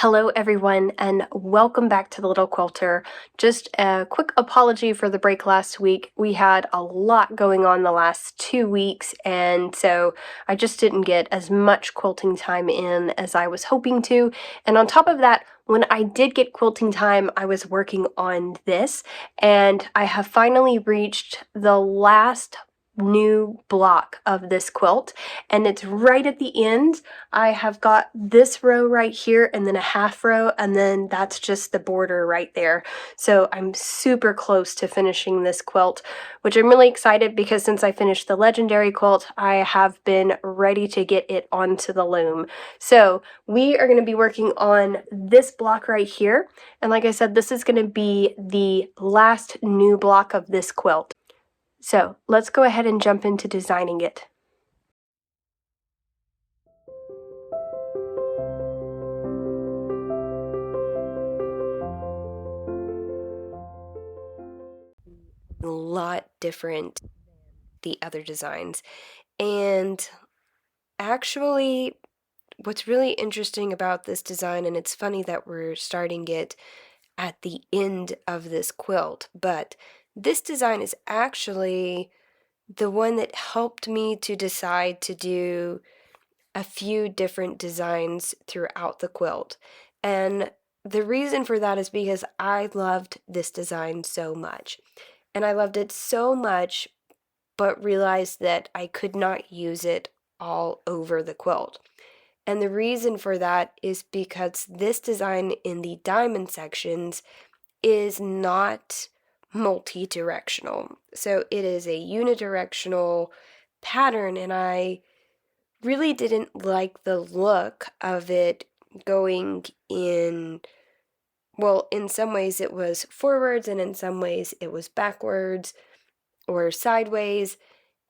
Hello everyone and welcome back to the Little Quilter. Just a quick apology for the break last week. We had a lot going on the last 2 weeks and so I just didn't get as much quilting time in as I was hoping to. And on top of that, when I did get quilting time, I was working on this and I have finally reached the last new block of this quilt and it's right at the end. I have got this row right here and then a half row and then that's just the border right there. So I'm super close to finishing this quilt, which I'm really excited because since I finished the legendary quilt, I have been ready to get it onto the loom. So we are going to be working on this block right here. And like I said, this is going to be the last new block of this quilt. So let's go ahead and jump into designing it. A lot different than the other designs. And actually, what's really interesting about this design, and it's funny that we're starting it at the end of this quilt, but this design is actually the one that helped me to decide to do a few different designs throughout the quilt. And the reason for that is because I loved this design so much. And I loved it so much, but realized that I could not use it all over the quilt. And the reason for that is because this design in the diamond sections is not multi-directional. So it is a unidirectional pattern, and I really didn't like the look of it going in, well, in some ways it was forwards and in some ways it was backwards or sideways,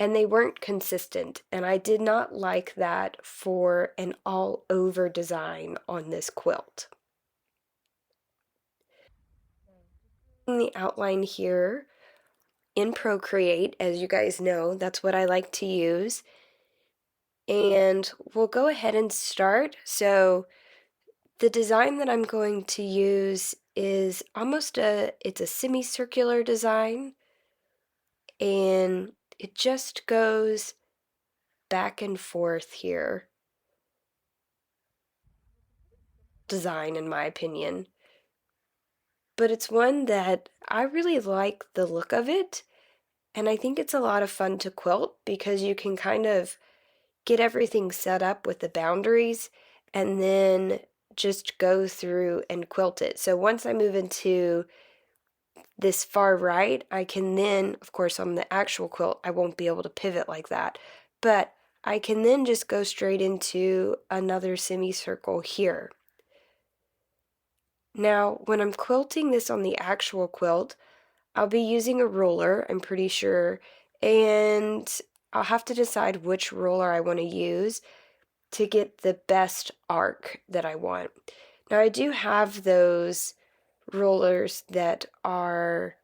and they weren't consistent. And I did not like that for an all-over design on this quilt. The outline here in Procreate, as you guys know, that's what I like to use. And we'll go ahead and start. So the design that I'm going to use is it's a semicircular design, and it just goes back and forth here. Design, in my opinion. But it's one that I really like the look of it, and I think it's a lot of fun to quilt because you can kind of get everything set up with the boundaries and then just go through and quilt it. So once I move into this far right, I can then, of course on the actual quilt, I won't be able to pivot like that, but I can then just go straight into another semicircle here. Now, when I'm quilting this on the actual quilt, I'll be using a ruler, I'm pretty sure, and I'll have to decide which ruler I want to use to get the best arc that I want. Now, I do have those rulers that they're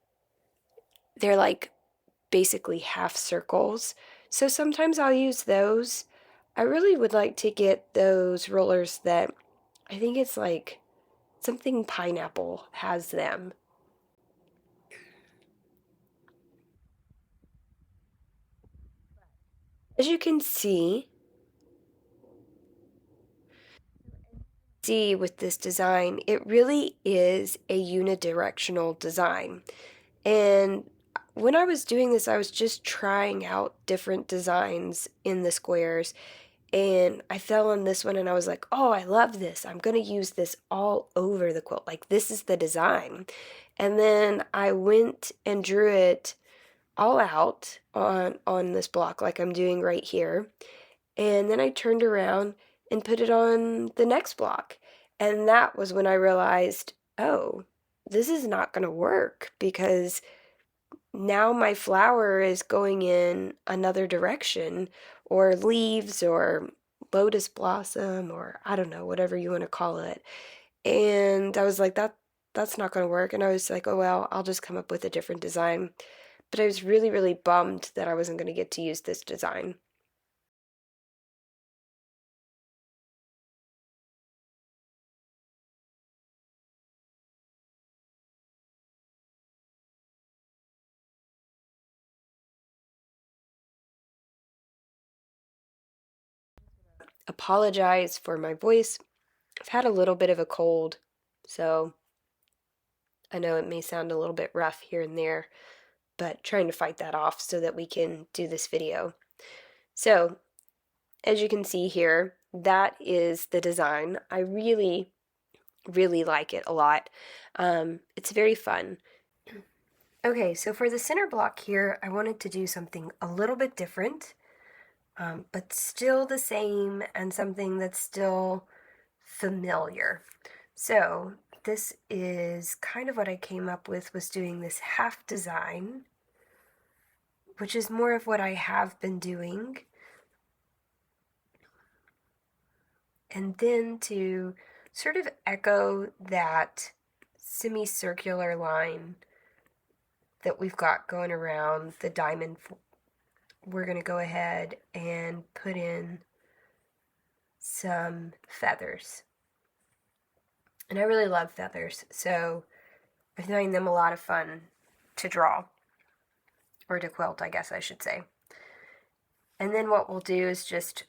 like basically half circles, so sometimes I'll use those. I really would like to get those rulers that, I think it's like something pineapple has them. As you can see with this design, it really is a unidirectional design. And when I was doing this, I was just trying out different designs in the squares, and I fell on this one and I was like, oh, I love this. I'm going to use this all over the quilt. Like, this is the design. And then I went and drew it all out on this block like I'm doing right here. And then I turned around and put it on the next block. And that was when I realized, oh, this is not going to work because now my flower is going in another direction, or leaves, or lotus blossom, or I don't know, whatever you want to call it. And I was like, that's not going to work. And I was like, oh well, I'll just come up with a different design. But I was really, really bummed that I wasn't going to get to use this design. apologize for my voice. I've had a little bit of a cold, so I know it may sound a little bit rough here and there, but trying to fight that off so that we can do this video. So, as you can see here, that is the design. I really like it a lot. It's very fun. Okay, so for the center block here, I wanted to do something a little bit different, but still the same and something that's still familiar. So this is kind of what I came up with, was doing this half design, which is more of what I have been doing. And then to sort of echo that semicircular line that we've got going around the diamond, we're going to go ahead and put in some feathers. And I really love feathers, so I find them a lot of fun to draw, or to quilt, I guess I should say. And then what we'll do is just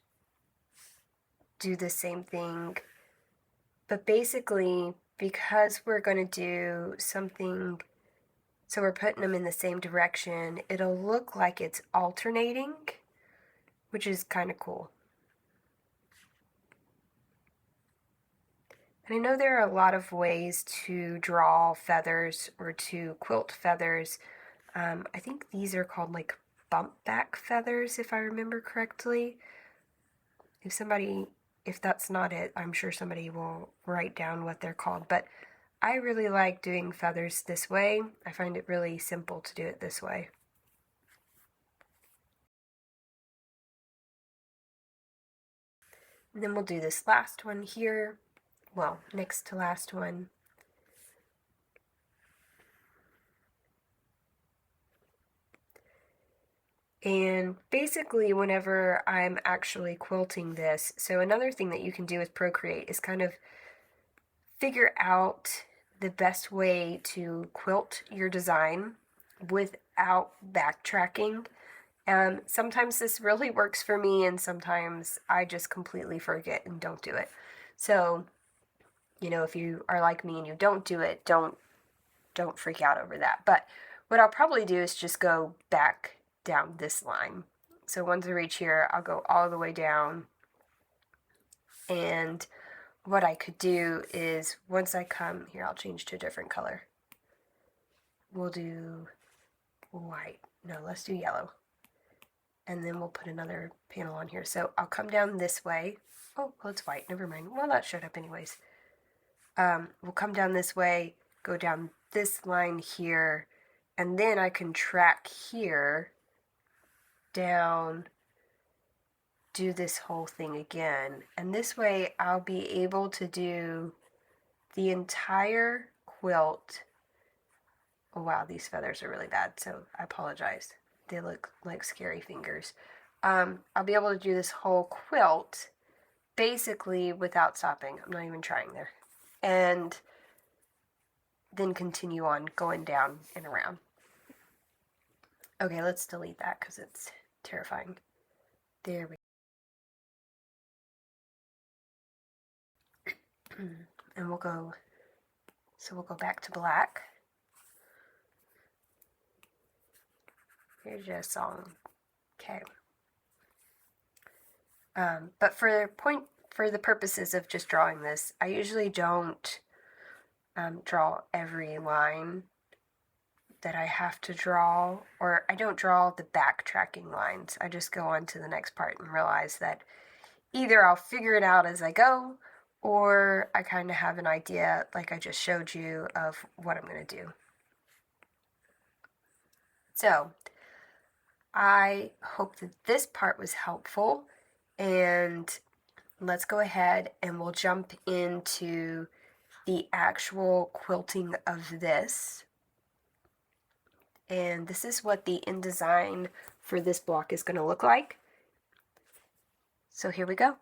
do the same thing, but basically, because we're going to do something, so we're putting them in the same direction, it'll look like it's alternating, which is kind of cool. And I know there are a lot of ways to draw feathers or to quilt feathers. I think these are called like bump back feathers, if I remember correctly. If that's not it, I'm sure somebody will write down what they're called. But I really like doing feathers this way. I find it really simple to do it this way. And then we'll do this last one here. Well, next to last one. And basically, whenever I'm actually quilting this, so another thing that you can do with Procreate is kind of figure out the best way to quilt your design without backtracking. Sometimes this really works for me, and sometimes I just completely forget and don't do it. So, you know, if you are like me and you don't do it, don't freak out over that. But what I'll probably do is just go back down this line. So once I reach here, I'll go all the way down. And what I could do is, once I come here, I'll change to a different color. We'll do white. No, let's do yellow. And then we'll put another panel on here. So I'll come down this way. Oh, well, it's white. Never mind. Well, that showed up anyways. We'll come down this way, go down this line here, and then I can track here down, do this whole thing again. And this way I'll be able to do the entire quilt. Oh wow, these feathers are really bad, so I apologize. They look like scary fingers. I'll be able to do this whole quilt basically without stopping. I'm not even trying there. And then continue on going down and around. Okay, let's delete that because it's terrifying. There we go. And we'll go back to black. Here's your song. Okay. But for the purposes of just drawing this, I usually don't draw every line that I have to draw, or I don't draw the backtracking lines. I just go on to the next part and realize that either I'll figure it out as I go, or I kind of have an idea, like I just showed you, of what I'm going to do. So, I hope that this part was helpful, and let's go ahead and we'll jump into the actual quilting of this. And this is what the end design for this block is going to look like. So here we go.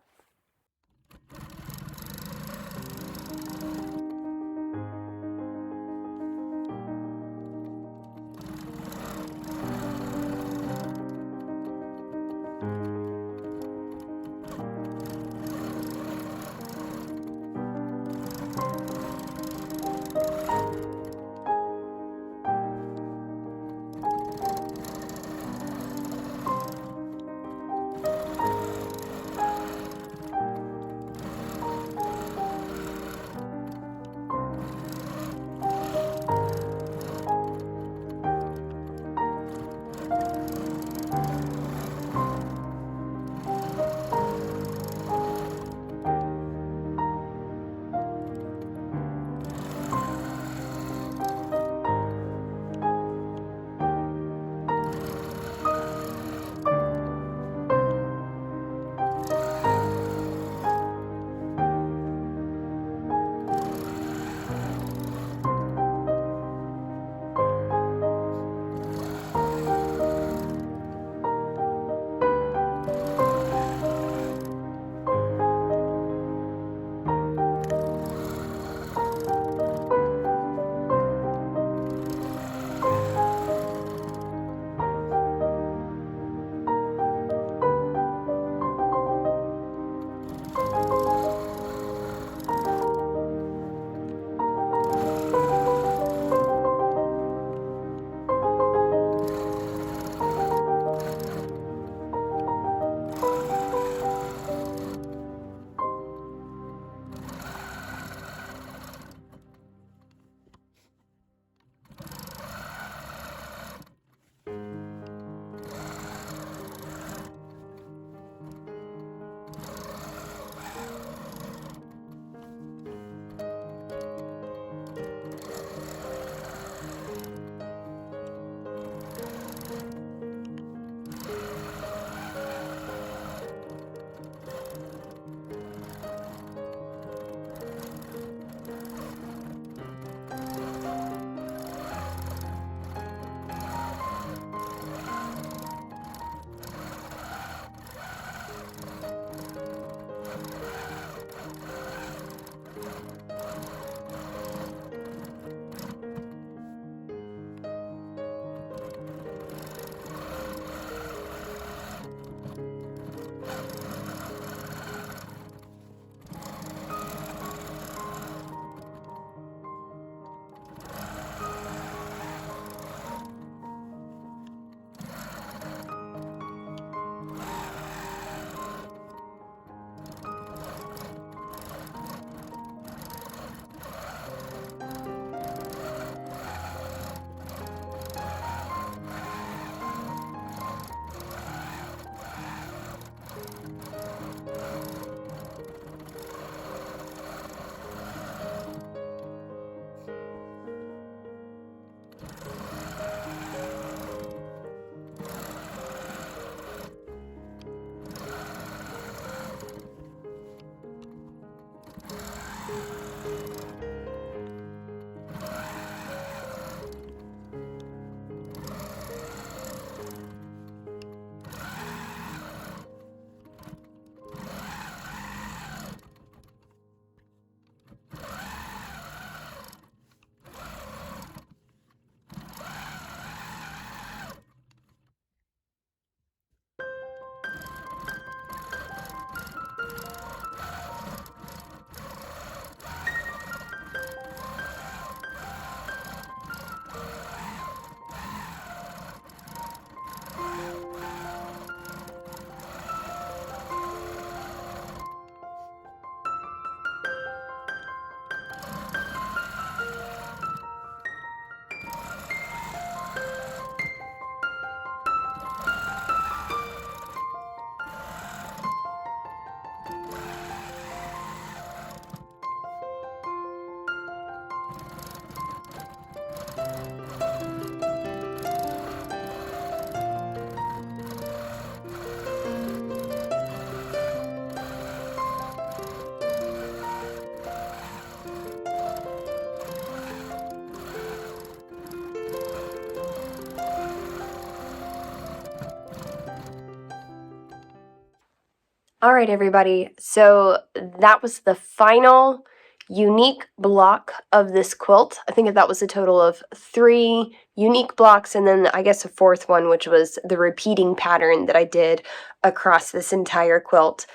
All right, everybody. So that was the final unique block of this quilt. I think that was a total of 3 unique blocks, and then I guess a fourth one, which was the repeating pattern that I did across this entire quilt.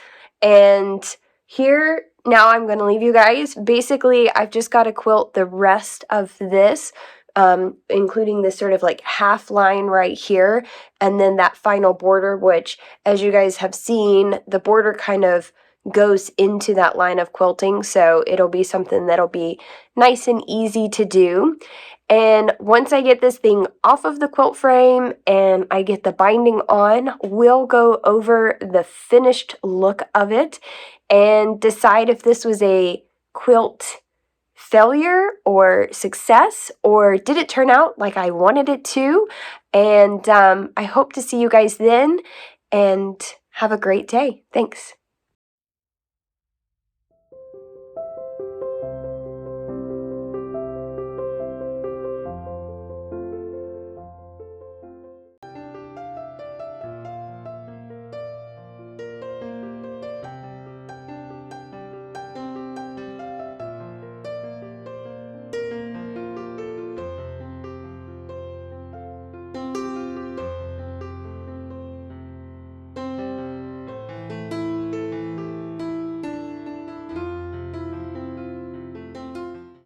And here, now I'm going to leave you guys. Basically, I've just got to quilt the rest of this, including this sort of like half line right here, and then that final border, which, as you guys have seen, the border kind of goes into that line of quilting, so it'll be something that'll be nice and easy to do. And once I get this thing off of the quilt frame and I get the binding on, we'll go over the finished look of it and decide if this was a quilt failure or success, or did it turn out like I wanted it to? And I hope to see you guys then, and have a great day. Thanks.